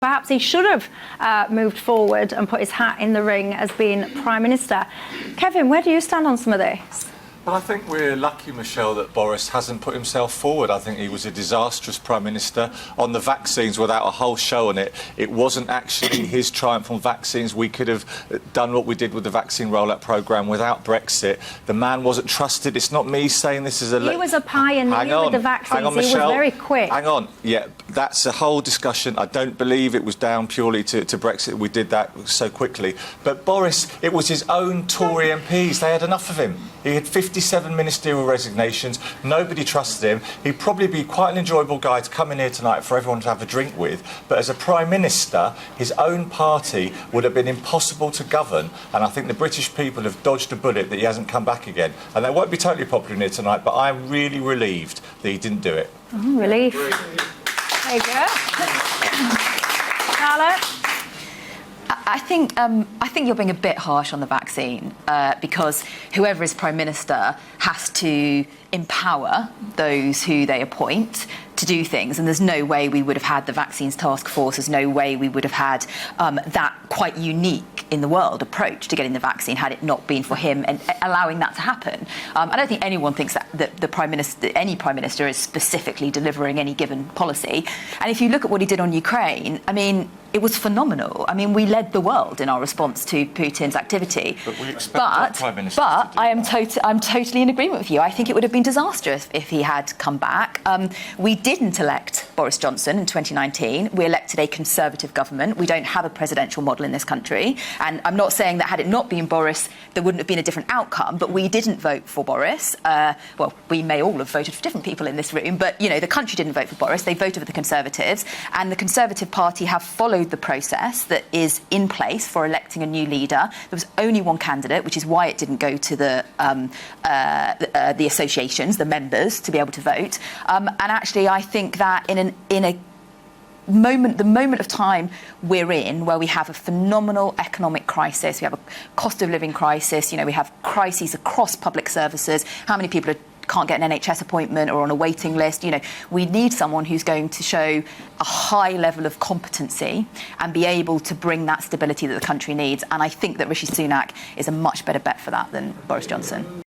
Perhaps he should have moved forward and put his hat in the ring as being Prime Minister. Kevin, where do you stand on some of this? Well, I think we're lucky, Michelle, that Boris hasn't put himself forward. I think he was a disastrous Prime Minister. On the vaccines, without a whole show on it, it wasn't actually his triumph on vaccines. We could have done what we did with the vaccine rollout programme without Brexit. The man wasn't trusted. It's not me saying this is a... He was a pioneer with the vaccines. Hang on, Michelle. He was very quick. Hang on. Yeah, that's a whole discussion. I don't believe it was down purely to Brexit. We did that so quickly. But Boris, it was his own Tory MPs. They had enough of him. He had 57 ministerial resignations. Nobody trusted him. He'd probably be quite an enjoyable guy to come in here tonight for everyone to have a drink with. But as a Prime Minister, his own party would have been impossible to govern. And I think the British people have dodged a bullet that he hasn't come back again. And that won't be totally popular in here tonight, but I'm really relieved that he didn't do it. Oh, relief. There you go. Carla? I think you're being a bit harsh on the vaccine because whoever is Prime Minister has to empower those who they appoint to do things, and there's no way we would have had the vaccines task force, there's no way we would have had that quite unique in the world approach to getting the vaccine had it not been for him and allowing that to happen. I don't think anyone thinks that the Prime Minister, any Prime Minister, is specifically delivering any given policy. And if you look at what he did on Ukraine, I mean, it was phenomenal. I mean, we led the world in our response to Putin's activity. But we expect the Prime Minister But to do I'm totally in agreement with you. I think it would have been disastrous if he had come back. We didn't elect Boris Johnson in 2019. We elected a Conservative government. We don't have a presidential model in this country. And I'm not saying that had it not been Boris, there wouldn't have been a different outcome. But we didn't vote for Boris. Well, we may all have voted for different people in this room, but, you know, the country didn't vote for Boris. They voted for the Conservatives. And the Conservative Party have followed the process that is in place for electing a new leader. There was only one candidate, which is why it didn't go to the associations, the members, to be able to vote. And actually, I think that in a moment, the moment of time we're in, where we have a phenomenal economic crisis, we have a cost of living crisis, you know, we have crises across public services. How many people can't get an NHS appointment or on a waiting list? You know, we need someone who's going to show a high level of competency and be able to bring that stability that the country needs. And I think that Rishi Sunak is a much better bet for that than Boris Johnson.